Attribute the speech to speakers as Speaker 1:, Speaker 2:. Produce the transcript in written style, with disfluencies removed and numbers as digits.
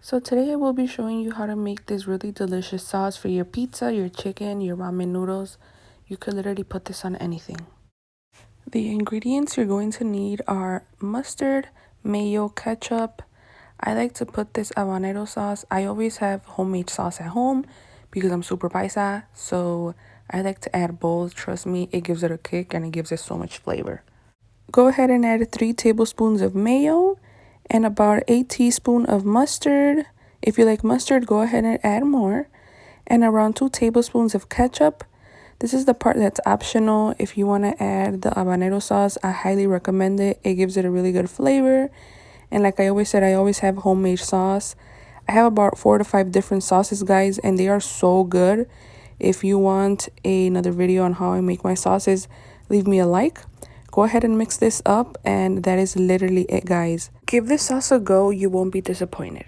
Speaker 1: So today I will be showing you how to make this really delicious sauce for your pizza, your chicken, your ramen noodles. You could literally put this on anything. The ingredients you're going to need are mustard, mayo, ketchup. I like to put this habanero sauce. I always have homemade sauce at home because I'm super paisa. So I like to add both. Trust me, it gives it a kick and it gives it so much flavor. Go ahead and add 3 tablespoons of mayo and about 1 teaspoon of mustard. If you like mustard, go ahead and add more. And around 2 tablespoons of ketchup. This is the part that's optional. If you want to add the habanero sauce, I highly recommend it. It gives it a really good flavor. And like I always said, I always have homemade sauce. I have about 4 to 5 different sauces, guys, and they are so good. If you want another video on how I make my sauces, leave me a like. Go ahead and mix this up, and that is literally it, guys. Give this sauce a go. You won't be disappointed.